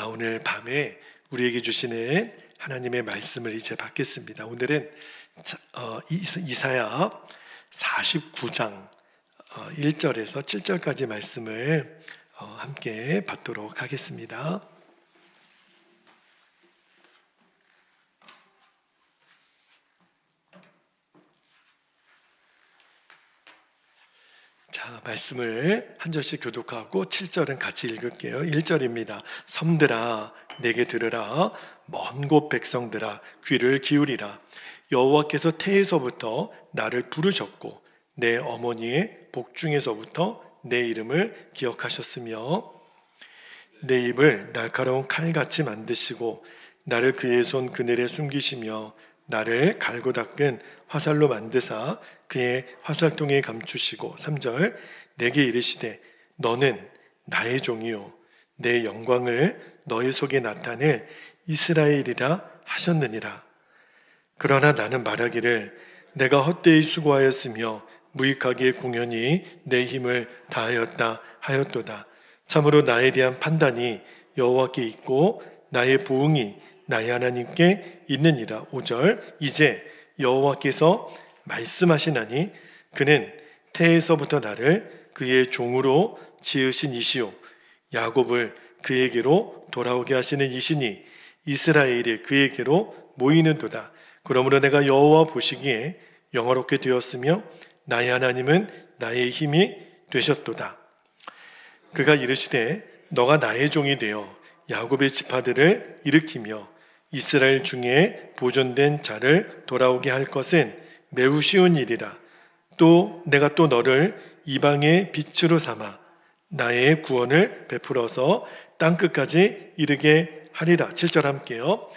오늘 밤에 우리에게 주시는 하나님의 말씀을 이제 받겠습니다. 오늘은 이사야 49장 1절에서 7절까지 말씀을 함께 받도록 하겠습니다. 자, 말씀을 한 절씩 교독하고 7절은 같이 읽을게요. 1절입니다. 섬들아 내게 들으라, 먼 곳 백성들아 귀를 기울이라. 여호와께서 태에서부터 나를 부르셨고 내 어머니의 복중에서부터 내 이름을 기억하셨으며 내 입을 날카로운 칼같이 만드시고 나를 그의 손 그늘에 숨기시며 나를 갈고 닦은 화살로 만드사 그의 화살통에 감추시고 3절 내게 이르시되 너는 나의 종이요 내 영광을 너희 속에 나타낼 이스라엘이라 하셨느니라. 그러나 나는 말하기를 내가 헛되이 수고하였으며 무익하게 공연히 내 힘을 다하였다 하였도다. 참으로 나에 대한 판단이 여호와께 있고 나의 보응이 나의 하나님께 있느니라. 5절 이제 여호와께서 말씀하시나니 그는 태에서부터 나를 그의 종으로 지으신 이시요 야곱을 그에게로 돌아오게 하시는 이시니 이스라엘이 그에게로 모이는도다. 그러므로 내가 여호와 보시기에 영화롭게 되었으며 나의 하나님은 나의 힘이 되셨도다. 그가 이르시되 너가 나의 종이 되어 야곱의 지파들을 일으키며 이스라엘 중에 보존된 자를 돌아오게 할 것은 매우 쉬운 일이라. 또 내가 또 너를 이방의 빛으로 삼아 나의 구원을 베풀어서 땅끝까지 이르게 하리라. 7절 함께요.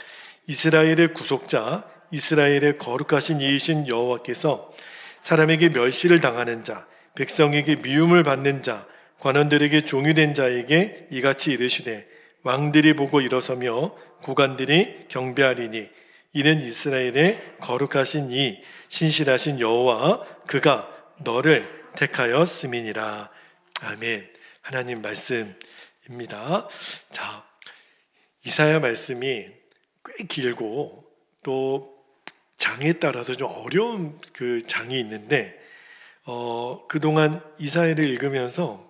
이스라엘의 구속자 이스라엘의 거룩하신 이이신 여호와께서 사람에게 멸시를 당하는 자 백성에게 미움을 받는 자 관원들에게 종이 된 자에게 이같이 이르시되 왕들이 보고 일어서며 고관들이 경배하리니 이는 이스라엘의 거룩하신 이 신실하신 여호와 그가 너를 택하였음이니라. 아멘. 하나님 말씀입니다. 자, 이사야 말씀이 꽤 길고 또 장에 따라서 좀 어려운 그 장이 있는데 그동안 이사야를 읽으면서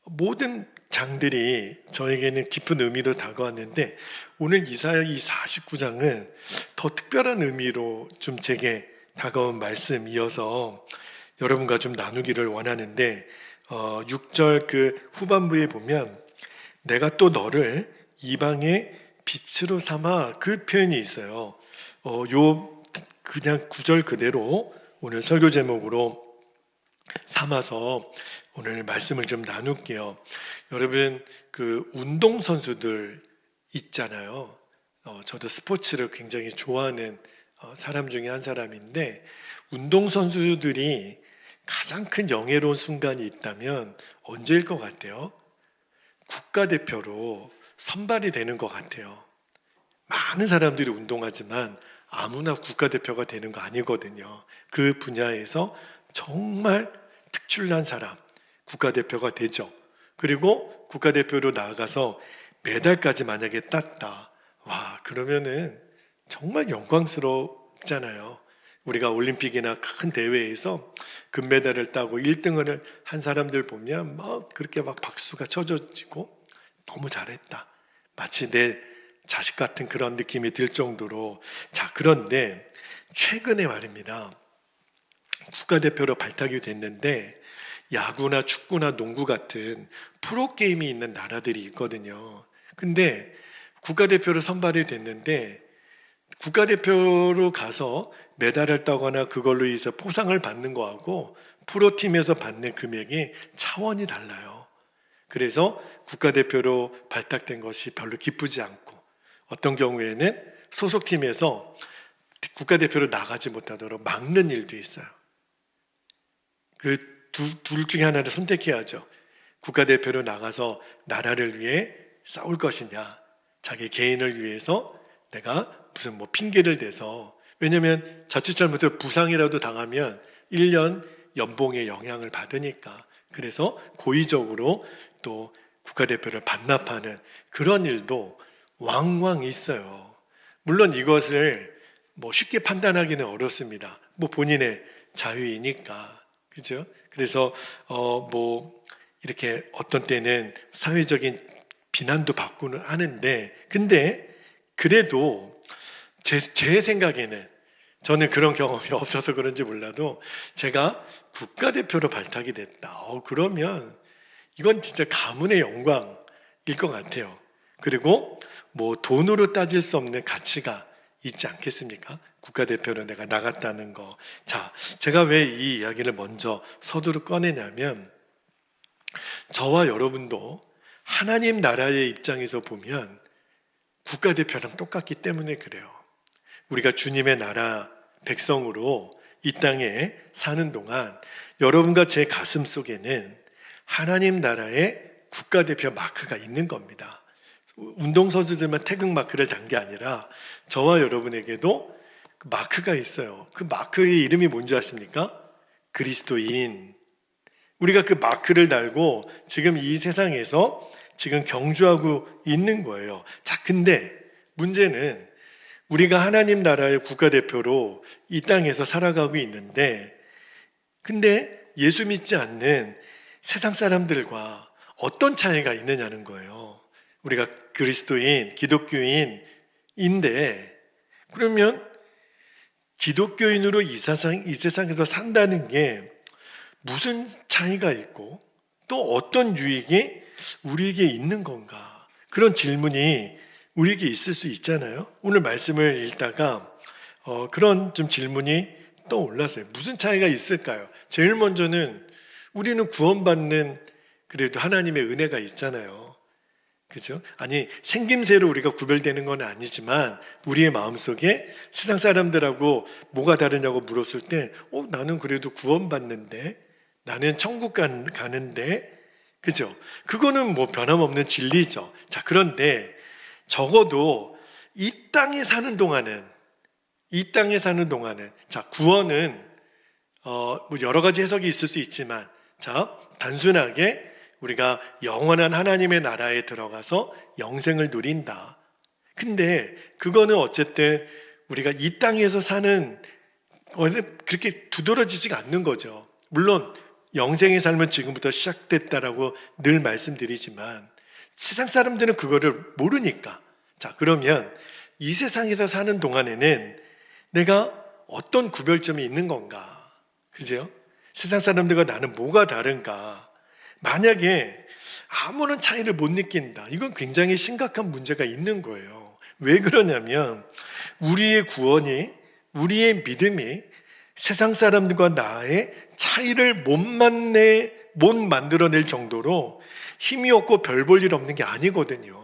모든 장들이 저에게는 깊은 의미로 다가왔는데 오늘 이사야 이 49장은 더 특별한 의미로 좀 제게 다가온 말씀이어서 여러분과 좀 나누기를 원하는데 6절 그 후반부에 보면 내가 또 너를 이방의 빛으로 삼아 그 표현이 있어요. 요 그냥 9절 그대로 오늘 설교 제목으로 삼아서 오늘 말씀을 좀 나눌게요. 여러분 그 운동선수들 있잖아요. 저도 스포츠를 굉장히 좋아하는 사람 중에 한 사람인데 운동선수들이 가장 큰 영예로운 순간이 있다면 언제일 것 같아요? 국가대표로 선발이 되는 것 같아요. 많은 사람들이 운동하지만 아무나 국가대표가 되는 거 아니거든요. 그 분야에서 정말 특출난 사람 국가대표가 되죠. 그리고 국가대표로 나아가서 메달까지 만약에 땄다. 와, 그러면은 정말 영광스럽잖아요. 우리가 올림픽이나 큰 대회에서 금메달을 따고 1등을 한 사람들 보면 막 그렇게 막 박수가 쳐져지고 너무 잘했다. 마치 내 자식 같은 그런 느낌이 들 정도로. 자, 그런데 최근에 말입니다. 국가대표로 발탁이 됐는데 야구나 축구나 농구 같은 프로게임이 있는 나라들이 있거든요. 근데 국가대표로 선발이 됐는데 국가대표로 가서 메달을 따거나 그걸로 인해서 포상을 받는 거하고 프로팀에서 받는 금액이 차원이 달라요. 그래서 국가대표로 발탁된 것이 별로 기쁘지 않고 어떤 경우에는 소속팀에서 국가대표로 나가지 못하도록 막는 일도 있어요. 그 둘 중에 하나를 선택해야죠. 국가대표로 나가서 나라를 위해 싸울 것이냐, 자기 개인을 위해서 내가 무슨 핑계를 대서, 왜냐하면 자칫 잘못해서 부상이라도 당하면 1년 연봉의 영향을 받으니까. 그래서 고의적으로 또 국가대표를 반납하는 그런 일도 왕왕 있어요. 물론 이것을 쉽게 판단하기는 어렵습니다. 본인의 자유이니까. 그죠? 그래서 이렇게 어떤 때는 사회적인 비난도 받고는 하는데, 근데 그래도 제 생각에는, 저는 그런 경험이 없어서 그런지 몰라도 제가 국가대표로 발탁이 됐다. 그러면 이건 진짜 가문의 영광일 것 같아요. 그리고 돈으로 따질 수 없는 가치가 있지 않겠습니까? 국가대표로 내가 나갔다는 거. 자, 제가 왜 이 이야기를 먼저 서두로 꺼내냐면, 저와 여러분도 하나님 나라의 입장에서 보면 국가대표랑 똑같기 때문에 그래요. 우리가 주님의 나라 백성으로 이 땅에 사는 동안 여러분과 제 가슴 속에는 하나님 나라의 국가대표 마크가 있는 겁니다. 운동선수들만 태극 마크를 단 게 아니라 저와 여러분에게도 마크가 있어요. 그 마크의 이름이 뭔지 아십니까? 그리스도인. 우리가 그 마크를 달고 지금 이 세상에서 지금 경주하고 있는 거예요. 자, 근데 문제는 우리가 하나님 나라의 국가대표로 이 땅에서 살아가고 있는데, 근데 예수 믿지 않는 세상 사람들과 어떤 차이가 있느냐는 거예요. 우리가 그리스도인, 기독교인인데, 그러면 기독교인으로 이 세상에서 산다는 게 무슨 차이가 있고 또 어떤 유익이 우리에게 있는 건가? 그런 질문이 우리에게 있을 수 있잖아요. 오늘 말씀을 읽다가 그런 좀 질문이 떠올랐어요. 무슨 차이가 있을까요? 제일 먼저는 우리는 구원받는 그래도 하나님의 은혜가 있잖아요. 그죠? 아니, 생김새로 우리가 구별되는 건 아니지만 우리의 마음속에 세상 사람들하고 뭐가 다르냐고 물었을 때 나는 그래도 구원받는데, 나는 천국 가는데, 그죠? 그거는 변함없는 진리죠. 자, 그런데 적어도 이 땅에 사는 동안은 자, 구원은 여러 가지 해석이 있을 수 있지만, 자, 단순하게 우리가 영원한 하나님의 나라에 들어가서 영생을 누린다. 근데 그거는 어쨌든 우리가 이 땅에서 사는 거는 그렇게 두드러지지가 않는 거죠. 물론 영생의 삶은 지금부터 시작됐다라고 늘 말씀드리지만 세상 사람들은 그거를 모르니까. 자, 그러면 이 세상에서 사는 동안에는 내가 어떤 구별점이 있는 건가? 그죠? 세상 사람들과 나는 뭐가 다른가? 만약에 아무런 차이를 못 느낀다, 이건 굉장히 심각한 문제가 있는 거예요. 왜 그러냐면 우리의 구원이, 우리의 믿음이 세상 사람들과 나의 차이를 못 만들어낼 정도로 힘이 없고 별 볼 일 없는 게 아니거든요.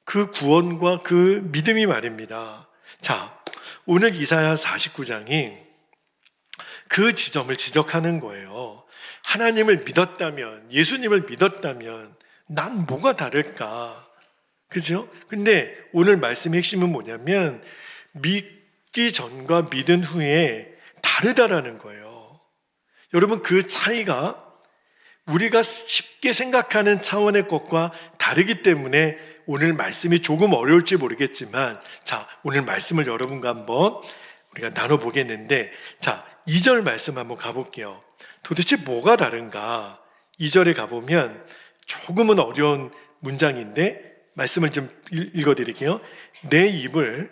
그 구원과 그 믿음이 말입니다. 자, 오늘 이사야 49장이 그 지점을 지적하는 거예요. 하나님을 믿었다면, 예수님을 믿었다면 난 뭐가 다를까? 그죠? 근데 오늘 말씀의 핵심은 뭐냐면 믿기 전과 믿은 후에 다르다라는 거예요. 여러분, 그 차이가 우리가 쉽게 생각하는 차원의 것과 다르기 때문에 오늘 말씀이 조금 어려울지 모르겠지만, 자, 오늘 말씀을 여러분과 한번 우리가 나눠보겠는데, 자, 2절 말씀 한번 가볼게요. 도대체 뭐가 다른가? 2절에 가보면 조금은 어려운 문장인데 말씀을 좀 읽어드릴게요. 내 입을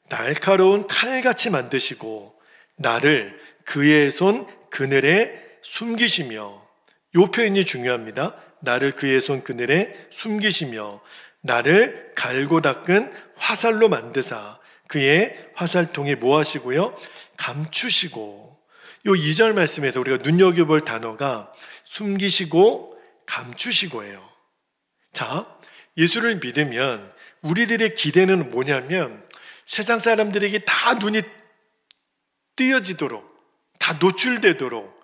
날카로운 칼같이 만드시고 나를 그의 손 그늘에 숨기시며, 이 표현이 중요합니다. 나를 그의 손 그늘에 숨기시며 나를 갈고 닦은 화살로 만드사 그의 화살통에 뭐 하시고요? 감추시고. 요 2절 말씀에서 우리가 눈여겨볼 단어가 숨기시고 감추시고예요. 자, 예수를 믿으면 우리들의 기대는 뭐냐면 세상 사람들에게 다 눈이 띄어지도록, 다 노출되도록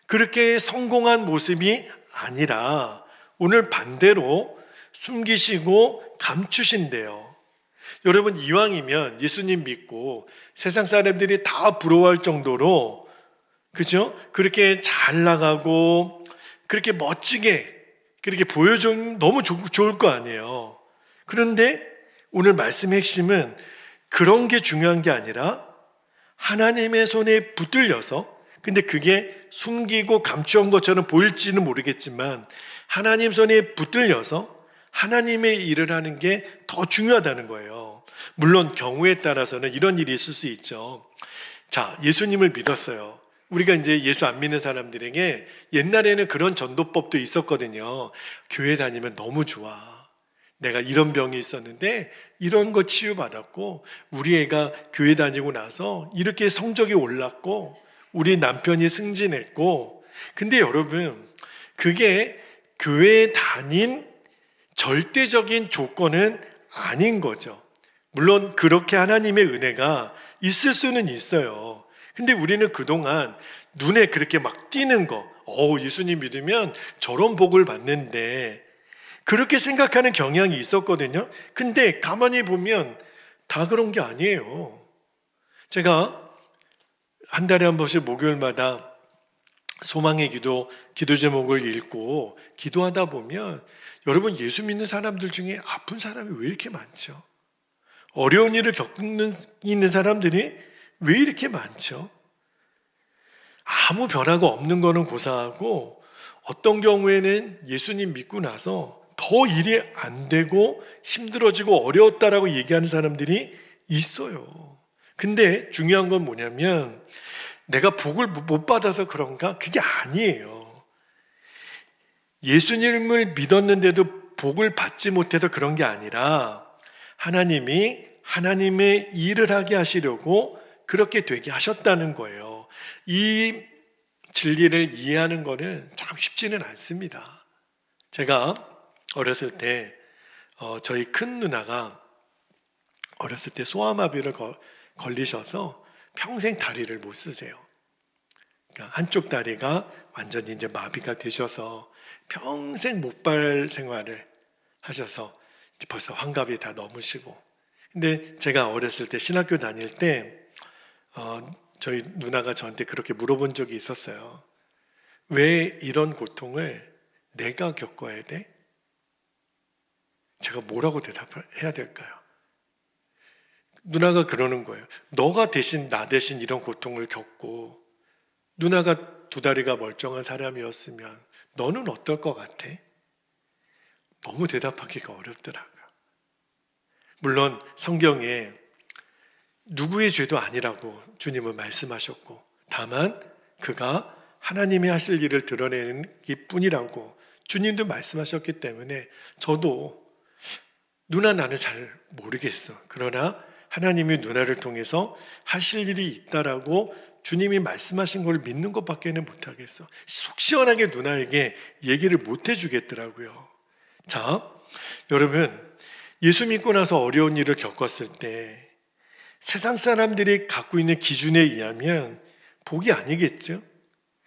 그렇게 성공한 모습이 아니라 오늘 반대로 숨기시고 감추신대요. 여러분, 이왕이면 예수님 믿고 세상 사람들이 다 부러워할 정도로, 그죠? 그렇게 잘 나가고 그렇게 멋지게 그렇게 보여주면 너무 좋을 거 아니에요. 그런데 오늘 말씀의 핵심은 그런 게 중요한 게 아니라 하나님의 손에 붙들려서, 근데 그게 숨기고 감추한 것처럼 보일지는 모르겠지만 하나님 손에 붙들려서 하나님의 일을 하는 게 더 중요하다는 거예요. 물론 경우에 따라서는 이런 일이 있을 수 있죠. 자, 예수님을 믿었어요. 우리가 이제 예수 안 믿는 사람들에게 옛날에는 그런 전도법도 있었거든요. 교회 다니면 너무 좋아. 내가 이런 병이 있었는데 이런 거 치유받았고 우리 애가 교회 다니고 나서 이렇게 성적이 올랐고 우리 남편이 승진했고. 근데 여러분, 그게 교회에 다닌 절대적인 조건은 아닌 거죠. 물론 그렇게 하나님의 은혜가 있을 수는 있어요. 근데 우리는 그동안 눈에 그렇게 막 띄는 거, 예수님 믿으면 저런 복을 받는데, 그렇게 생각하는 경향이 있었거든요. 근데 가만히 보면 다 그런 게 아니에요. 제가 한 달에 한 번씩 목요일마다 소망의 기도 제목을 읽고 기도하다 보면 여러분, 예수 믿는 사람들 중에 아픈 사람이 왜 이렇게 많죠? 어려운 일을 겪는 있는 사람들이 왜 이렇게 많죠? 아무 변화가 없는 거는 고사하고 어떤 경우에는 예수님 믿고 나서 더 일이 안 되고 힘들어지고 어려웠다라고 얘기하는 사람들이 있어요. 근데 중요한 건 뭐냐면 내가 복을 못 받아서 그런가? 그게 아니에요. 예수님을 믿었는데도 복을 받지 못해서 그런 게 아니라 하나님이 하나님의 일을 하게 하시려고 그렇게 되게 하셨다는 거예요. 이 진리를 이해하는 거는 참 쉽지는 않습니다. 제가 어렸을 때 저희 큰 누나가 어렸을 때 소아마비를 걸리셔서 평생 다리를 못 쓰세요. 그러니까 한쪽 다리가 완전히 이제 마비가 되셔서 평생 목발 생활을 하셔서 이제 벌써 환갑이 다 넘으시고. 근데 제가 어렸을 때 신학교 다닐 때 저희 누나가 저한테 그렇게 물어본 적이 있었어요. 왜 이런 고통을 내가 겪어야 돼? 제가 뭐라고 대답을 해야 될까요? 누나가 그러는 거예요. 너가 대신 나 대신 이런 고통을 겪고 누나가 두 다리가 멀쩡한 사람이었으면 너는 어떨 것 같아? 너무 대답하기가 어렵더라고요. 물론 성경에 누구의 죄도 아니라고 주님은 말씀하셨고, 다만 그가 하나님이 하실 일을 드러내는 게 뿐이라고 주님도 말씀하셨기 때문에 저도 누나 나는 잘 모르겠어. 그러나 하나님이 누나를 통해서 하실 일이 있다라고 주님이 말씀하신 걸 믿는 것밖에는 못하겠어. 속 시원하게 누나에게 얘기를 못 해주겠더라고요. 자, 여러분, 예수 믿고 나서 어려운 일을 겪었을 때 세상 사람들이 갖고 있는 기준에 의하면 복이 아니겠죠?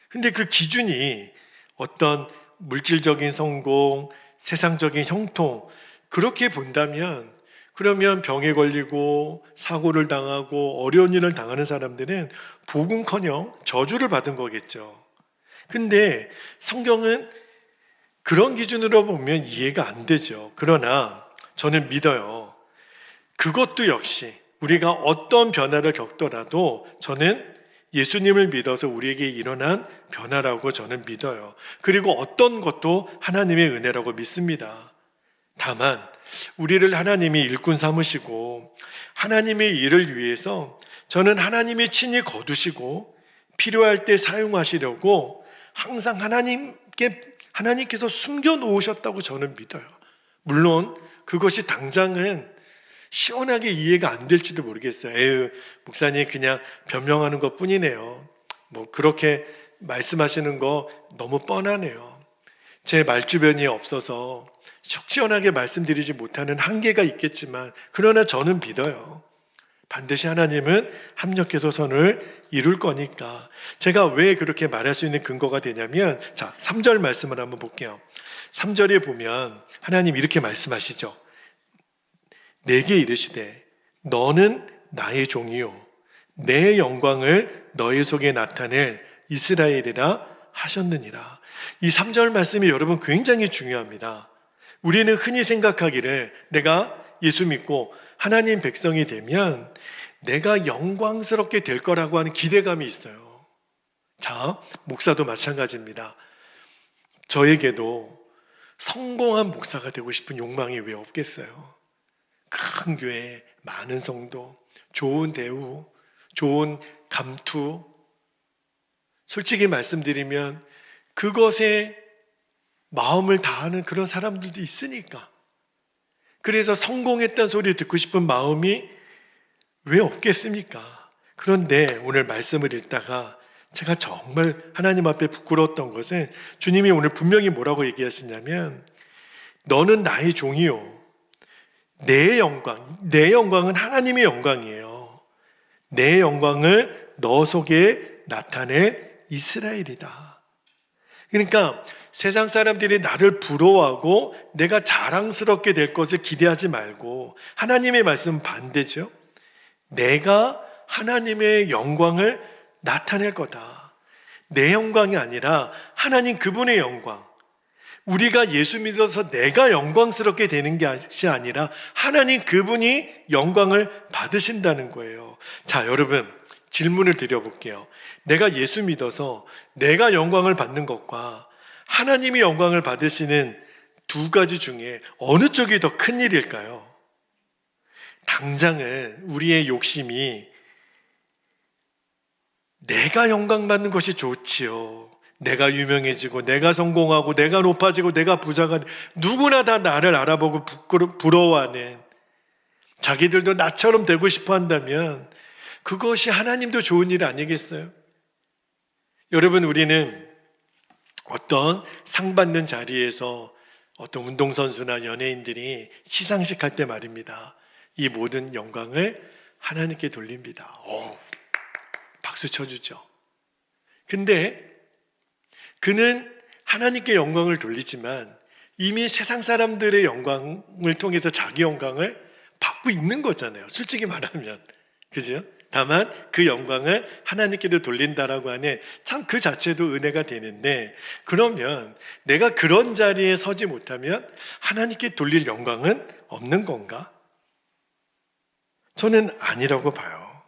근데 그 기준이 어떤 물질적인 성공, 세상적인 형통, 그렇게 본다면 그러면 병에 걸리고 사고를 당하고 어려운 일을 당하는 사람들은 복은커녕 저주를 받은 거겠죠. 근데 성경은 그런 기준으로 보면 이해가 안 되죠. 그러나 저는 믿어요. 그것도 역시 우리가 어떤 변화를 겪더라도 저는 예수님을 믿어서 우리에게 일어난 변화라고 저는 믿어요. 그리고 어떤 것도 하나님의 은혜라고 믿습니다. 다만 우리를 하나님이 일꾼 삼으시고 하나님의 일을 위해서 저는 하나님이 친히 거두시고 필요할 때 사용하시려고 항상 하나님께서 숨겨놓으셨다고 저는 믿어요. 물론 그것이 당장은 시원하게 이해가 안 될지도 모르겠어요. 에휴, 목사님 그냥 변명하는 것 뿐이네요. 뭐 그렇게 말씀하시는 거 너무 뻔하네요. 제 말주변이 없어서 속 시원하게 말씀드리지 못하는 한계가 있겠지만, 그러나 저는 믿어요. 반드시 하나님은 합력해서 선을 이룰 거니까. 제가 왜 그렇게 말할 수 있는 근거가 되냐면, 자, 3절 말씀을 한번 볼게요. 3절에 보면 하나님 이렇게 말씀하시죠. 내게 이르시되 너는 나의 종이요 내 영광을 너희 속에 나타낼 이스라엘이라 하셨느니라. 이 3절 말씀이 여러분 굉장히 중요합니다. 우리는 흔히 생각하기를 내가 예수 믿고 하나님 백성이 되면 내가 영광스럽게 될 거라고 하는 기대감이 있어요. 자, 목사도 마찬가지입니다. 저에게도 성공한 목사가 되고 싶은 욕망이 왜 없겠어요? 큰 교회, 많은 성도, 좋은 대우, 좋은 감투. 솔직히 말씀드리면 그것에 마음을 다하는 그런 사람들도 있으니까. 그래서 성공했다는 소리 듣고 싶은 마음이 왜 없겠습니까? 그런데 오늘 말씀을 읽다가 제가 정말 하나님 앞에 부끄러웠던 것은 주님이 오늘 분명히 뭐라고 얘기하시냐면 너는 나의 종이요. 내 영광은 하나님의 영광이에요. 내 영광을 너 속에 나타낼 이스라엘이다. 그러니까 세상 사람들이 나를 부러워하고 내가 자랑스럽게 될 것을 기대하지 말고 하나님의 말씀은 반대죠. 내가 하나님의 영광을 나타낼 거다. 내 영광이 아니라 하나님 그분의 영광. 우리가 예수 믿어서 내가 영광스럽게 되는 것이 아니라 하나님 그분이 영광을 받으신다는 거예요. 자, 여러분 질문을 드려볼게요. 내가 예수 믿어서 내가 영광을 받는 것과 하나님이 영광을 받으시는 두 가지 중에 어느 쪽이 더 큰 일일까요? 당장은 우리의 욕심이 내가 영광 받는 것이 좋지요. 내가 유명해지고 내가 성공하고 내가 높아지고 내가 부자가 누구나 다 나를 알아보고 부러워하는 자기들도 나처럼 되고 싶어 한다면 그것이 하나님도 좋은 일 아니겠어요? 여러분 우리는 어떤 상 받는 자리에서 어떤 운동선수나 연예인들이 시상식 할 때 말입니다. 이 모든 영광을 하나님께 돌립니다. 박수 쳐주죠. 근데 그는 하나님께 영광을 돌리지만 이미 세상 사람들의 영광을 통해서 자기 영광을 받고 있는 거잖아요. 솔직히 말하면. 그죠? 다만 그 영광을 하나님께도 돌린다라고 하니 참 그 자체도 은혜가 되는데 그러면 내가 그런 자리에 서지 못하면 하나님께 돌릴 영광은 없는 건가? 저는 아니라고 봐요.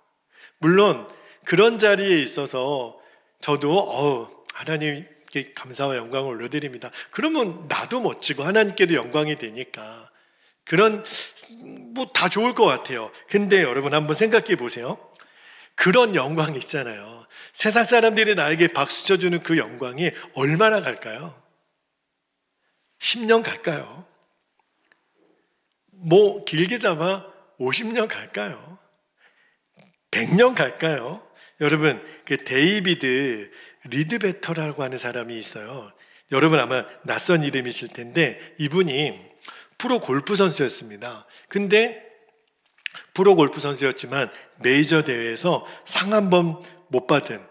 물론 그런 자리에 있어서 저도 하나님께 감사와 영광을 올려드립니다. 그러면 나도 멋지고 하나님께도 영광이 되니까 그런 다 좋을 것 같아요. 근데 여러분 한번 생각해 보세요. 그런 영광이 있잖아요. 세상 사람들이 나에게 박수 쳐주는 그 영광이 얼마나 갈까요? 10년 갈까요? 길게 잡아 50년 갈까요? 100년 갈까요? 여러분 그 데이비드 리드베터라고 하는 사람이 있어요. 여러분 아마 낯선 이름이실 텐데 이분이 프로 골프 선수였습니다. 근데 프로 골프 선수였지만 메이저 대회에서 상 한 번 못 받은,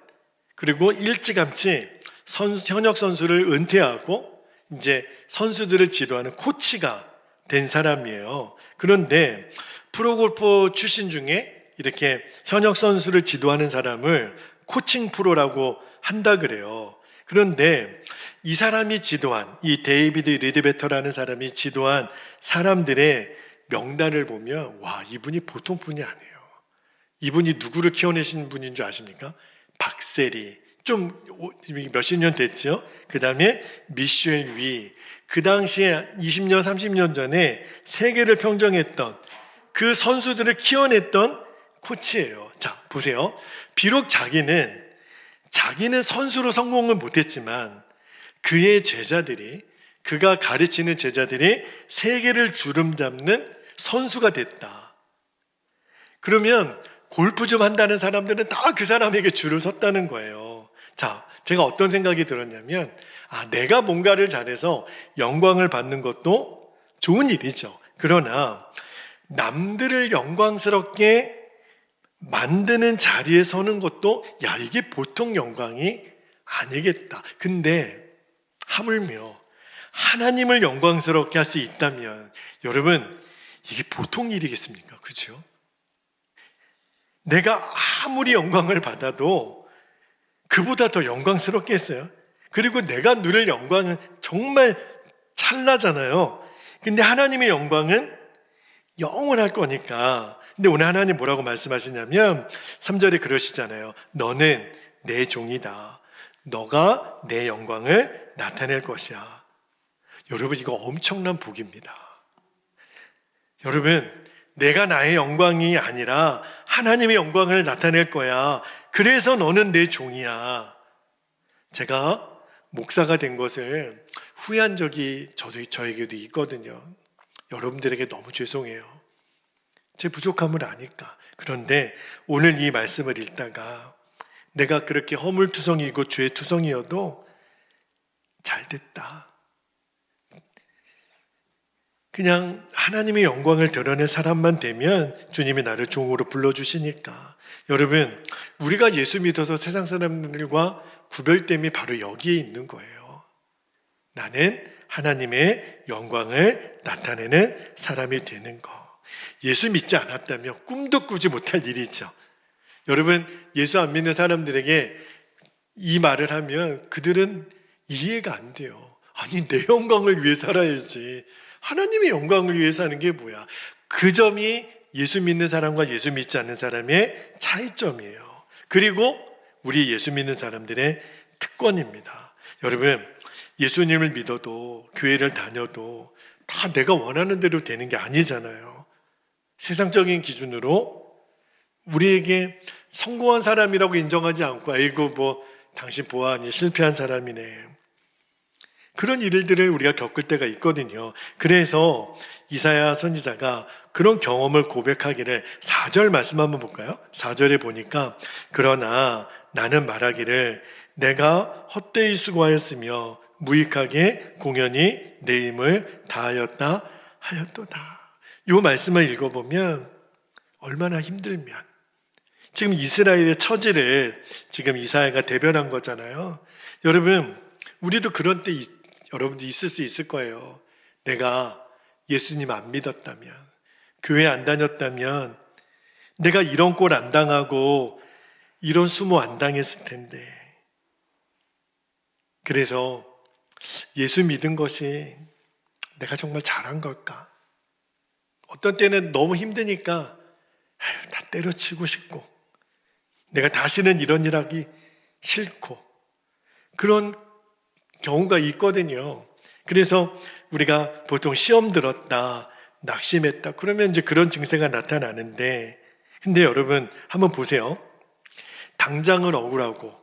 그리고 일찌감치 현역 선수를 은퇴하고 이제 선수들을 지도하는 코치가 된 사람이에요. 그런데 프로 골퍼 출신 중에 이렇게 현역 선수를 지도하는 사람을 코칭 프로라고 한다 그래요. 그런데 이 사람이 지도한, 이 데이비드 리드베터라는 사람이 지도한 사람들의 명단을 보면 와, 이분이 보통 분이 아니에요. 이분이 누구를 키워내신 분인 줄 아십니까? 박세리, 좀 몇십 년 됐죠. 그 다음에 미셸 위, 그 당시에 20년 30년 전에 세계를 평정했던 그 선수들을 키워냈던 코치예요. 자, 보세요. 비록 자기는 선수로 성공을 못했지만 그의 제자들이, 그가 가르치는 제자들이 세계를 주름잡는 선수가 됐다. 그러면 골프 좀 한다는 사람들은 다 그 사람에게 줄을 섰다는 거예요. 자, 제가 어떤 생각이 들었냐면 내가 뭔가를 잘해서 영광을 받는 것도 좋은 일이죠. 그러나 남들을 영광스럽게 만드는 자리에 서는 것도 이게 보통 영광이 아니겠다. 근데 하물며 하나님을 영광스럽게 할 수 있다면 여러분 이게 보통 일이겠습니까? 그렇죠? 내가 아무리 영광을 받아도 그보다 더 영광스럽겠어요? 그리고 내가 누릴 영광은 정말 찰나잖아요. 근데 하나님의 영광은 영원할 거니까. 근데 오늘 하나님 뭐라고 말씀하시냐면 3절에 그러시잖아요. 너는 내 종이다. 너가 내 영광을 나타낼 것이야. 여러분, 이거 엄청난 복입니다. 여러분, 내가 나의 영광이 아니라 하나님의 영광을 나타낼 거야. 그래서 너는 내 종이야. 제가 목사가 된 것을 후회한 적이 저에게도 있거든요. 여러분들에게 너무 죄송해요. 제 부족함을 아니까. 그런데 오늘 이 말씀을 읽다가 내가 그렇게 허물투성이고 죄투성이어도 잘 됐다. 그냥 하나님의 영광을 드러낸 사람만 되면 주님이 나를 종으로 불러주시니까. 여러분, 우리가 예수 믿어서 세상 사람들과 구별됨이 바로 여기에 있는 거예요. 나는 하나님의 영광을 나타내는 사람이 되는 거. 예수 믿지 않았다면 꿈도 꾸지 못할 일이죠. 여러분, 예수 안 믿는 사람들에게 이 말을 하면 그들은 이해가 안 돼요. 아니, 내 영광을 위해 살아야지. 하나님의 영광을 위해 사는 게 뭐야? 그 점이 예수 믿는 사람과 예수 믿지 않는 사람의 차이점이에요. 그리고 우리 예수 믿는 사람들의 특권입니다. 여러분, 예수님을 믿어도 교회를 다녀도 다 내가 원하는 대로 되는 게 아니잖아요. 세상적인 기준으로 우리에게 성공한 사람이라고 인정하지 않고 아이고 뭐 당신 보아하니 실패한 사람이네. 그런 일들을 우리가 겪을 때가 있거든요. 그래서 이사야 선지자가 그런 경험을 고백하기를 4절 말씀 한번 볼까요? 4절에 보니까 그러나 나는 말하기를 내가 헛되이 수고하였으며 무익하게 공연히 내 힘을 다하였다 하였도다. 이 말씀을 읽어보면 얼마나 힘들면 지금 이스라엘의 처지를 지금 이사야가 대변한 거잖아요. 여러분, 우리도 그런 때 여러분도 있을 수 있을 거예요. 내가 예수님 안 믿었다면, 교회 안 다녔다면 내가 이런 꼴 안 당하고 이런 수모 안 당했을 텐데. 그래서 예수 믿은 것이 내가 정말 잘한 걸까? 어떤 때는 너무 힘드니까 다 때려치고 싶고 내가 다시는 이런 일 하기 싫고 그런 경우가 있거든요. 그래서 우리가 보통 시험 들었다, 낙심했다 그러면 이제 그런 증세가 나타나는데, 근데 여러분 한번 보세요. 당장은 억울하고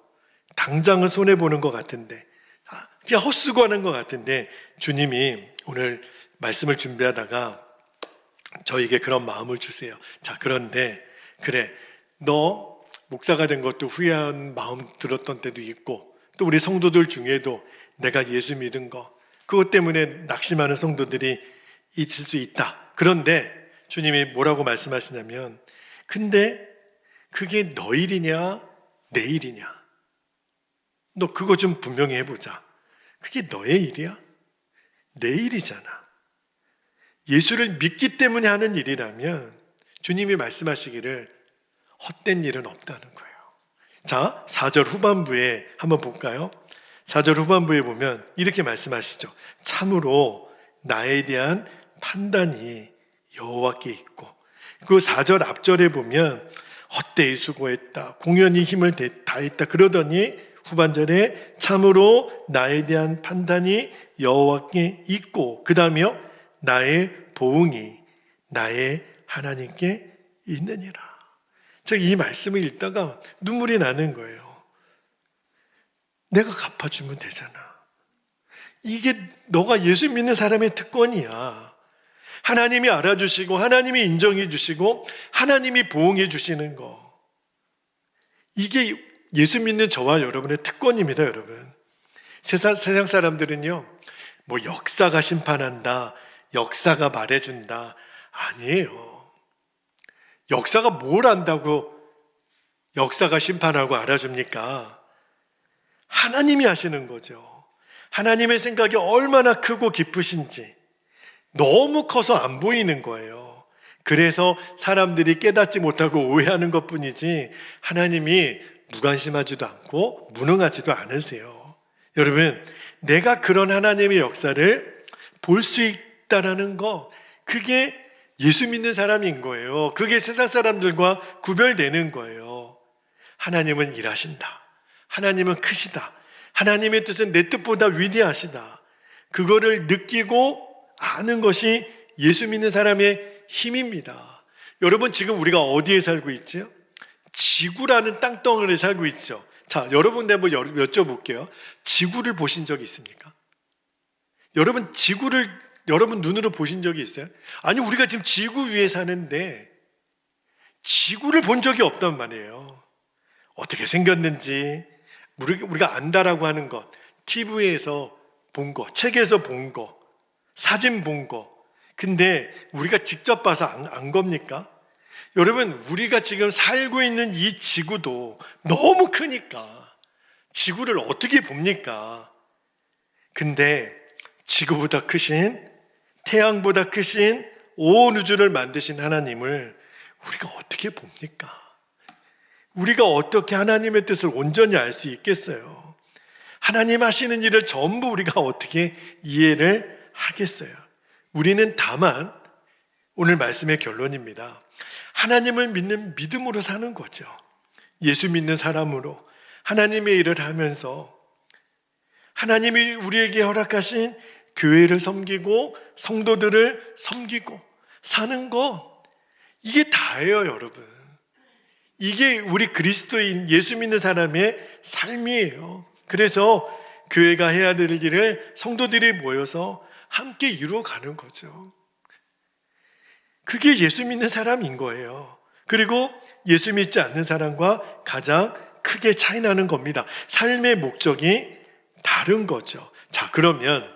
당장은 손해보는 것 같은데 그냥 헛수고하는 것 같은데 주님이 오늘 말씀을 준비하다가 저에게 그런 마음을 주세요. 자, 그런데 그래, 너 목사가 된 것도 후회한 마음 들었던 때도 있고 또 우리 성도들 중에도 내가 예수 믿은 거 그것 때문에 낙심하는 성도들이 있을 수 있다. 그런데 주님이 뭐라고 말씀하시냐면 근데 그게 너 일이냐 내 일이냐, 너 그거 좀 분명히 해보자. 그게 너의 일이야? 내 일이잖아. 예수를 믿기 때문에 하는 일이라면 주님이 말씀하시기를 헛된 일은 없다는 거예요. 자, 4절 후반부에 한번 볼까요? 4절 후반부에 보면 이렇게 말씀하시죠. 참으로 나에 대한 판단이 여호와께 있고, 그 4절 앞절에 보면 헛되이 수고했다, 공연히 힘을 다했다 그러더니 후반절에 참으로 나에 대한 판단이 여호와께 있고 그 다음에요 나의 보응이 나의 하나님께 있느니라. 제가 이 말씀을 읽다가 눈물이 나는 거예요. 내가 갚아주면 되잖아. 이게 너가 예수 믿는 사람의 특권이야. 하나님이 알아주시고 하나님이 인정해 주시고 하나님이 보응해 주시는 거, 이게 예수 믿는 저와 여러분의 특권입니다. 여러분, 세상 사람들은요 뭐 역사가 심판한다, 역사가 말해준다, 아니에요. 역사가 뭘 안다고 역사가 심판하고 알아줍니까? 하나님이 하시는 거죠. 하나님의 생각이 얼마나 크고 깊으신지 너무 커서 안 보이는 거예요. 그래서 사람들이 깨닫지 못하고 오해하는 것뿐이지 하나님이 무관심하지도 않고 무능하지도 않으세요. 여러분, 내가 그런 하나님의 역사를 볼 수 있다라는 거, 그게 예수 믿는 사람인 거예요. 그게 세상 사람들과 구별되는 거예요. 하나님은 일하신다. 하나님은 크시다. 하나님의 뜻은 내 뜻보다 위대하시다. 그거를 느끼고 아는 것이 예수 믿는 사람의 힘입니다. 여러분, 지금 우리가 어디에 살고 있죠? 지구라는 땅덩어리에 살고 있죠. 자, 여러분들 한번 여쭤볼게요. 지구를 보신 적이 있습니까? 여러분, 지구를 여러분 눈으로 보신 적이 있어요? 아니, 우리가 지금 지구 위에 사는데 지구를 본 적이 없단 말이에요. 어떻게 생겼는지 우리가 안다라고 하는 것, TV에서 본 거, 책에서 본 거, 사진 본 거. 근데 우리가 직접 봐서 안 겁니까? 여러분, 우리가 지금 살고 있는 이 지구도 너무 크니까 지구를 어떻게 봅니까? 근데 지구보다 크신, 태양보다 크신 온 우주를 만드신 하나님을 우리가 어떻게 봅니까? 우리가 어떻게 하나님의 뜻을 온전히 알 수 있겠어요? 하나님 하시는 일을 전부 우리가 어떻게 이해를 하겠어요? 우리는 다만 오늘 말씀의 결론입니다. 하나님을 믿는 믿음으로 사는 거죠. 예수 믿는 사람으로 하나님의 일을 하면서 하나님이 우리에게 허락하신 교회를 섬기고 성도들을 섬기고 사는 거, 이게 다예요, 여러분. 이게 우리 그리스도인 예수 믿는 사람의 삶이에요. 그래서 교회가 해야 될 일을 성도들이 모여서 함께 이루어가는 거죠. 그게 예수 믿는 사람인 거예요. 그리고 예수 믿지 않는 사람과 가장 크게 차이 나는 겁니다. 삶의 목적이 다른 거죠. 자, 그러면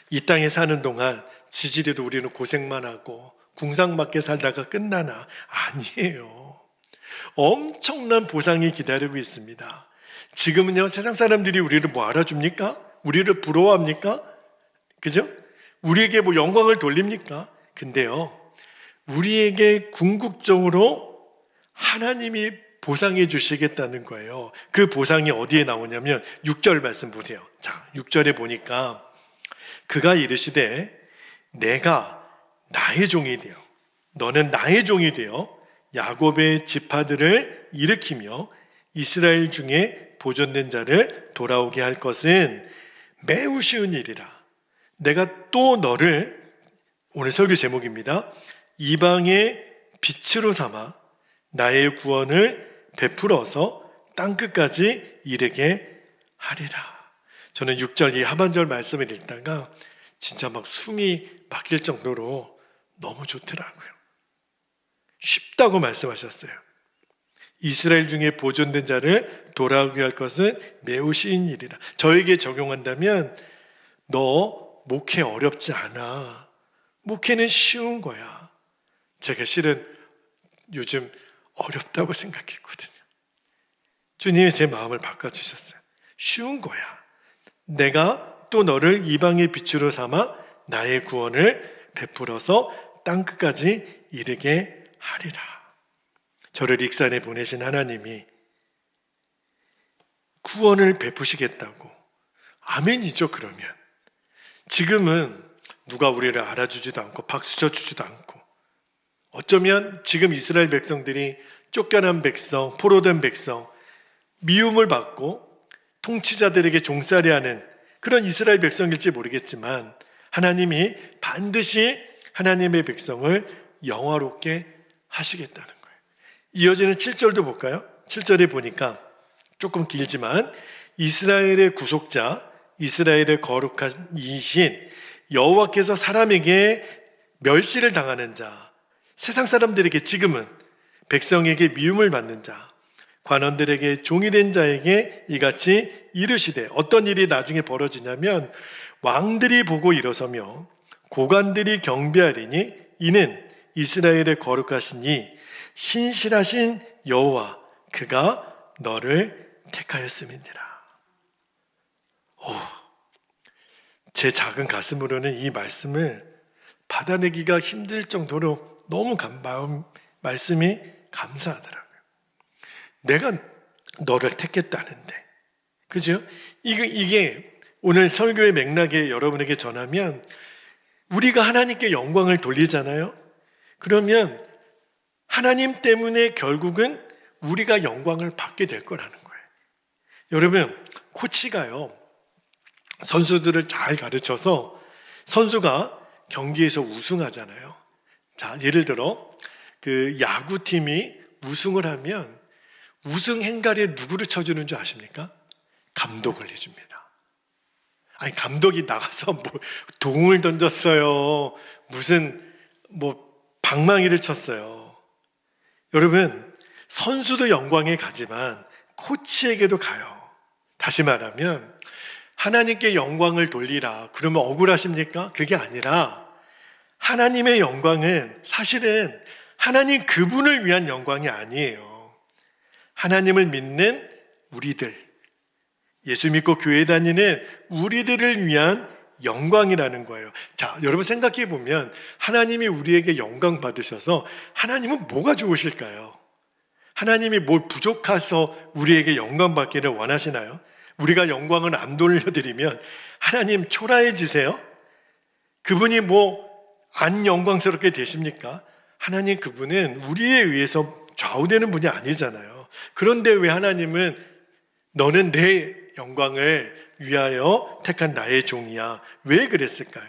이 땅에 사는 동안 지지리도 우리는 고생만 하고 궁상맞게 살다가 끝나나? 아니에요. 엄청난 보상이 기다리고 있습니다. 지금은요, 세상 사람들이 우리를 뭐 알아줍니까? 우리를 부러워합니까? 그죠? 우리에게 뭐 영광을 돌립니까? 근데요, 우리에게 궁극적으로 하나님이 보상해 주시겠다는 거예요. 그 보상이 어디에 나오냐면 6절 말씀 보세요. 자, 6절에 보니까 그가 이르시되 내가 나의 종이 되어, 너는 나의 종이 되어 야곱의 지파들을 일으키며 이스라엘 중에 보존된 자를 돌아오게 할 것은 매우 쉬운 일이라. 내가 또 너를, 오늘 설교 제목입니다, 이방의 빛으로 삼아 나의 구원을 베풀어서 땅끝까지 이르게 하리라. 저는 6절 이 하반절 말씀을 읽다가 진짜 막 숨이 막힐 정도로 너무 좋더라고요. 쉽다고 말씀하셨어요. 이스라엘 중에 보존된 자를 돌아오게 할 것은 매우 쉬운 일이라. 저에게 적용한다면 너 목회 어렵지 않아. 목회는 쉬운 거야. 제가 실은 요즘 어렵다고 생각했거든요. 주님이 제 마음을 바꿔주셨어요. 쉬운 거야. 내가 또 너를 이방의 빛으로 삼아 나의 구원을 베풀어서 땅끝까지 이르게 하리라. 저를 익산에 보내신 하나님이 구원을 베푸시겠다고. 아멘이죠. 그러면 지금은 누가 우리를 알아주지도 않고 박수 쳐주지도 않고, 어쩌면 지금 이스라엘 백성들이 쫓겨난 백성, 포로된 백성, 미움을 받고 통치자들에게 종살이하는 그런 이스라엘 백성일지 모르겠지만 하나님이 반드시 하나님의 백성을 영화롭게 하시겠다는 거예요. 이어지는 7절도 볼까요? 7절에 보니까 조금 길지만 이스라엘의 구속자, 이스라엘의 거룩한 이신 여호와께서 사람에게 멸시를 당하는 자, 세상 사람들에게 지금은 백성에게 미움을 받는 자, 관원들에게 종이 된 자에게 이같이 이르시되, 어떤 일이 나중에 벌어지냐면 왕들이 보고 일어서며 고관들이 경배하리니 이는 이스라엘의 거룩하신 이 신실하신 여호와 그가 너를 택하였음이니라. 제 작은 가슴으로는 이 말씀을 받아내기가 힘들 정도로 너무 말씀이 감사하더라고요. 내가 너를 택했다는데, 그죠? 이게 오늘 설교의 맥락에 여러분에게 전하면 우리가 하나님께 영광을 돌리잖아요. 그러면 하나님 때문에 결국은 우리가 영광을 받게 될 거라는 거예요. 여러분, 코치가요, 선수들을 잘 가르쳐서 선수가 경기에서 우승하잖아요. 자, 예를 들어 그 야구팀이 우승을 하면 우승 행가리에 누구를 쳐주는 줄 아십니까? 감독을 해줍니다. 아니, 감독이 나가서 뭐 동을 던졌어요. 무슨 뭐 방망이를 쳤어요. 여러분, 선수도 영광에 가지만 코치에게도 가요. 다시 말하면 하나님께 영광을 돌리라. 그러면 억울하십니까? 그게 아니라 하나님의 영광은 사실은 하나님 그분을 위한 영광이 아니에요. 하나님을 믿는 우리들, 예수 믿고 교회 다니는 우리들을 위한 영광이라는 거예요. 자, 여러분 생각해 보면 하나님이 우리에게 영광 받으셔서 하나님은 뭐가 좋으실까요? 하나님이 뭘 부족해서 우리에게 영광 받기를 원하시나요? 우리가 영광을 안 돌려드리면 하나님 초라해지세요? 그분이 뭐 안 영광스럽게 되십니까? 하나님 그분은 우리에 의해서 좌우되는 분이 아니잖아요. 그런데 왜 하나님은 너는 내 영광을 위하여 택한 나의 종이야. 왜 그랬을까요?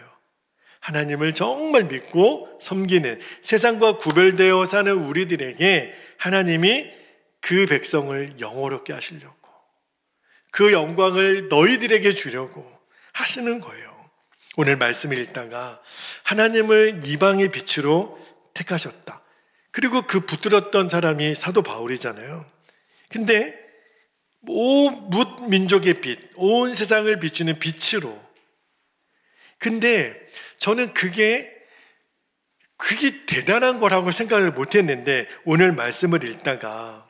하나님을 정말 믿고 섬기는 세상과 구별되어 사는 우리들에게 하나님이 그 백성을 영화롭게 하시려고, 그 영광을 너희들에게 주려고 하시는 거예요. 오늘 말씀을 읽다가 하나님을 이방의 빛으로 택하셨다. 그리고 그 붙들었던 사람이 사도 바울이잖아요. 근데 온 민족의 빛, 온 세상을 비추는 빛으로. 근데 저는 그게 대단한 거라고 생각을 못했는데 오늘 말씀을 읽다가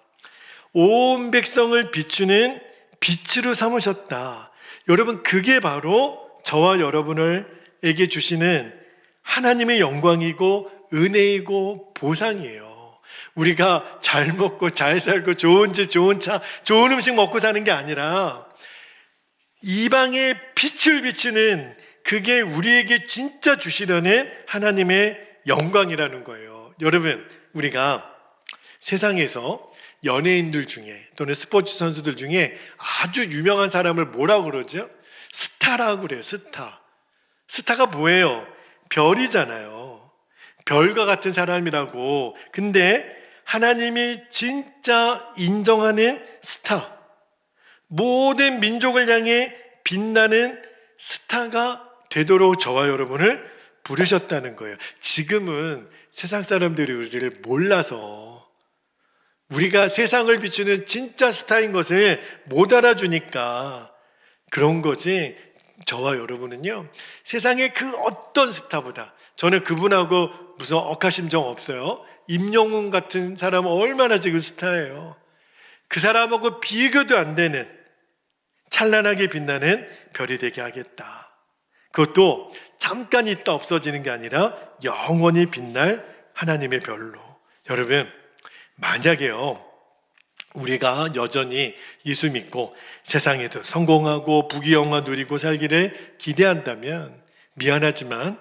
온 백성을 비추는 빛으로 삼으셨다. 여러분, 그게 바로 저와 여러분에게 주시는 하나님의 영광이고 은혜이고 보상이에요. 우리가 잘 먹고 잘 살고 좋은 집, 좋은 차, 좋은 음식 먹고 사는 게 아니라 이방의 빛을 비추는 그게 우리에게 진짜 주시려는 하나님의 영광이라는 거예요. 여러분, 우리가 세상에서 연예인들 중에 또는 스포츠 선수들 중에 아주 유명한 사람을 뭐라고 그러죠? 스타라고 그래요. 스타가 뭐예요? 별이잖아요. 별과 같은 사람이라고. 근데 하나님이 진짜 인정하는 스타, 모든 민족을 향해 빛나는 스타가 되도록 저와 여러분을 부르셨다는 거예요. 지금은 세상 사람들이 우리를 몰라서 우리가 세상을 비추는 진짜 스타인 것을 못 알아주니까 그런 거지. 저와 여러분은요, 세상의 그 어떤 스타보다, 저는 그분하고 무슨 억하심정 없어요. 임영웅 같은 사람은 얼마나 지금 스타예요. 그 사람하고 비교도 안 되는 찬란하게 빛나는 별이 되게 하겠다. 그것도 잠깐 있다 없어지는 게 아니라 영원히 빛날 하나님의 별로. 여러분, 만약에요, 우리가 여전히 예수 믿고 세상에도 성공하고 부귀영화 누리고 살기를 기대한다면 미안하지만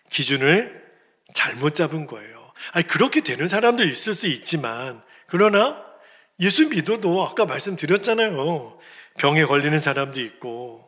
기준을 잘못 잡은 거예요. 아니, 그렇게 되는 사람도 있을 수 있지만, 그러나 예수 믿어도 아까 말씀드렸잖아요. 병에 걸리는 사람도 있고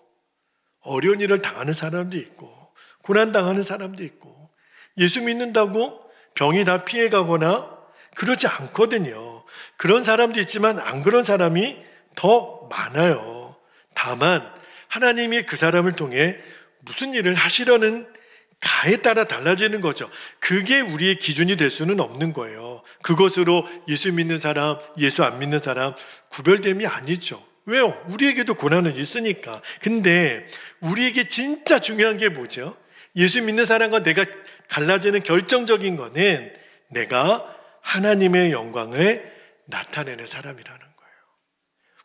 어려운 일을 당하는 사람도 있고 고난당하는 사람도 있고, 예수 믿는다고 병이 다 피해가거나 그러지 않거든요. 그런 사람도 있지만 안 그런 사람이 더 많아요. 다만 하나님이 그 사람을 통해 무슨 일을 하시려는 가에 따라 달라지는 거죠. 그게 우리의 기준이 될 수는 없는 거예요. 그것으로 예수 믿는 사람, 예수 안 믿는 사람 구별됨이 아니죠. 왜요? 우리에게도 고난은 있으니까. 근데 우리에게 진짜 중요한 게 뭐죠? 예수 믿는 사람과 내가 갈라지는 결정적인 거는 내가 하나님의 영광을 나타내는 사람이라는 거예요.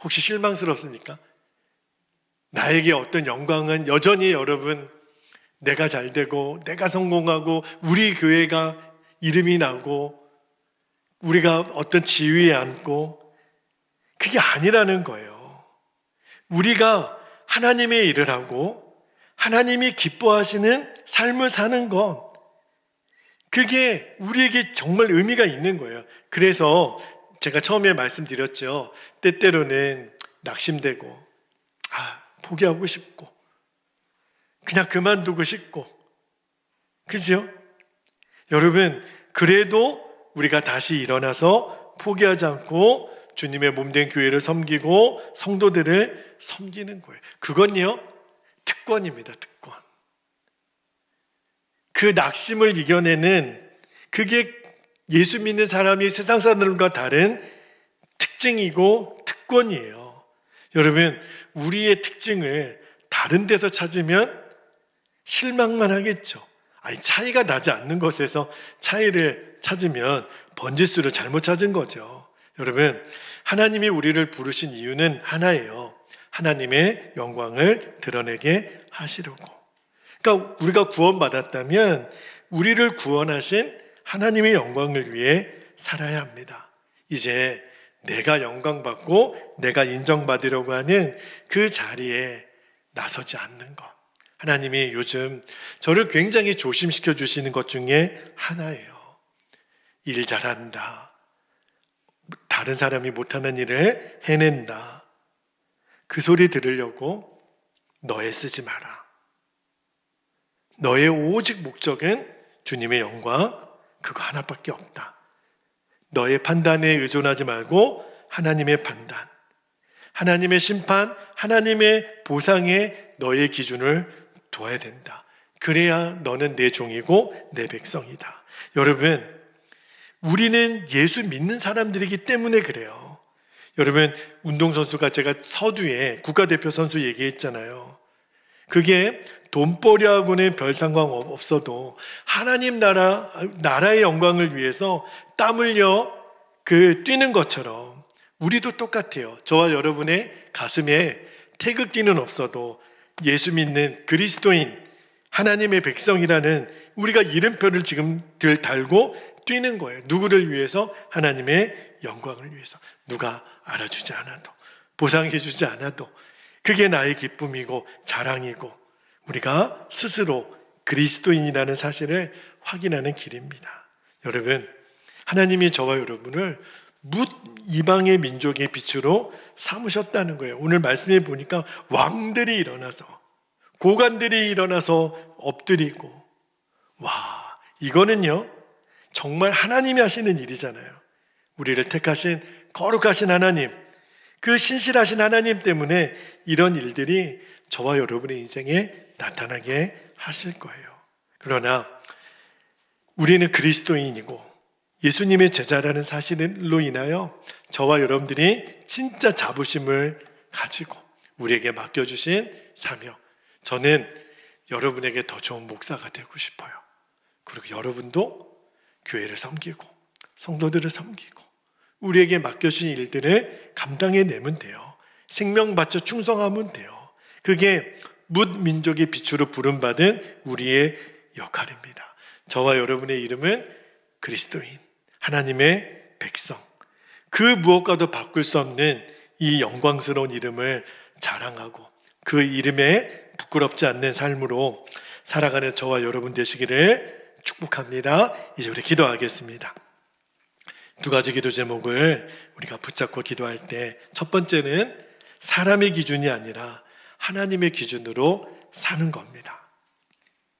혹시 실망스럽습니까? 나에게 어떤 영광은 여전히 여러분, 내가 잘 되고 내가 성공하고 우리 교회가 이름이 나고 우리가 어떤 지위에 앉고, 그게 아니라는 거예요. 우리가 하나님의 일을 하고 하나님이 기뻐하시는 삶을 사는 건 그게 우리에게 정말 의미가 있는 거예요. 그래서 제가 처음에 말씀드렸죠. 때때로는 낙심되고 포기하고 싶고 그냥 그만두고 싶고, 그죠? 여러분, 그래도 우리가 다시 일어나서 포기하지 않고 주님의 몸된 교회를 섬기고 성도들을 섬기는 거예요. 그건요, 특권입니다. 특권. 그 낙심을 이겨내는, 그게 예수 믿는 사람이 세상 사람들과 다른 특징이고 특권이에요. 여러분, 우리의 특징을 다른 데서 찾으면 실망만 하겠죠. 차이가 나지 않는 것에서 차이를 찾으면 번지수를 잘못 찾은 거죠. 여러분, 하나님이 우리를 부르신 이유는 하나예요. 하나님의 영광을 드러내게 하시려고. 그러니까 우리가 구원받았다면 우리를 구원하신 하나님의 영광을 위해 살아야 합니다. 이제 내가 영광받고 내가 인정받으려고 하는 그 자리에 나서지 않는 것. 하나님이 요즘 저를 굉장히 조심시켜 주시는 것 중에 하나예요. 일 잘한다. 다른 사람이 못하는 일을 해낸다. 그 소리 들으려고 너 애쓰지 마라. 너의 오직 목적은 주님의 영광, 그거 하나밖에 없다. 너의 판단에 의존하지 말고 하나님의 판단, 하나님의 심판, 하나님의 보상에 너의 기준을 두어야 된다. 그래야 너는 내 종이고 내 백성이다. 여러분, 우리는 예수 믿는 사람들이기 때문에 그래요. 여러분, 운동선수가 제가 서두에 국가대표 선수 얘기했잖아요. 그게 돈벌이하고는 별 상관 없어도 하나님 나라의 영광을 위해서 땀 흘려 뛰는 것처럼 우리도 똑같아요. 저와 여러분의 가슴에 태극기는 없어도 예수 믿는 그리스도인 하나님의 백성이라는 우리가 이름표를 지금 달고 뛰는 거예요. 누구를 위해서? 하나님의 영광을 위해서. 누가 알아주지 않아도, 보상해주지 않아도 그게 나의 기쁨이고 자랑이고 우리가 스스로 그리스도인이라는 사실을 확인하는 길입니다. 여러분, 하나님이 저와 여러분을 뭇 이방의 민족의 빛으로 삼으셨다는 거예요. 오늘 말씀해 보니까 왕들이 일어나서, 고관들이 일어나서 엎드리고, 와, 이거는요 정말 하나님이 하시는 일이잖아요. 우리를 택하신 거룩하신 하나님, 그 신실하신 하나님 때문에 이런 일들이 저와 여러분의 인생에 나타나게 하실 거예요. 그러나 우리는 그리스도인이고 예수님의 제자라는 사실로 인하여 저와 여러분들이 진짜 자부심을 가지고 우리에게 맡겨주신 사명, 저는 여러분에게 더 좋은 목사가 되고 싶어요. 그리고 여러분도 교회를 섬기고 성도들을 섬기고 우리에게 맡겨주신 일들을 감당해내면 돼요. 생명 바쳐 충성하면 돼요. 그게 뭇 민족의 빛으로 부름받은 우리의 역할입니다. 저와 여러분의 이름은 그리스도인, 하나님의 백성, 그 무엇과도 바꿀 수 없는 이 영광스러운 이름을 자랑하고 그 이름에 부끄럽지 않는 삶으로 살아가는 저와 여러분 되시기를 축복합니다. 이제 우리 기도하겠습니다. 두 가지 기도 제목을 우리가 붙잡고 기도할 때, 첫 번째는 사람의 기준이 아니라 하나님의 기준으로 사는 겁니다.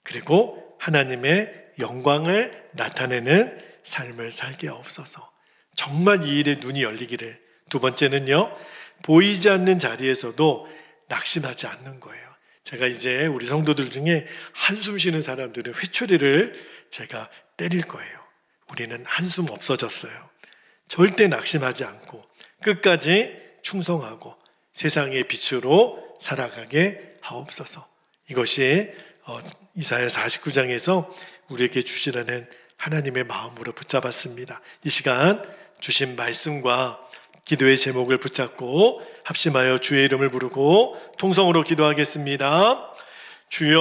그리고 하나님의 영광을 나타내는 삶을 살게 하옵소서. 정말 이 일에 눈이 열리기를. 두 번째는요, 보이지 않는 자리에서도 낙심하지 않는 거예요. 제가 이제 우리 성도들 중에 한숨 쉬는 사람들의 회초리를 제가 때릴 거예요. 우리는 한숨 없어졌어요. 절대 낙심하지 않고 끝까지 충성하고 세상의 빛으로 살아가게 하옵소서. 이것이 이사야 49장에서 우리에게 주시라는 하나님의 마음으로 붙잡았습니다. 이 시간 주신 말씀과 기도의 제목을 붙잡고 합심하여 주의 이름을 부르고 통성으로 기도하겠습니다. 주여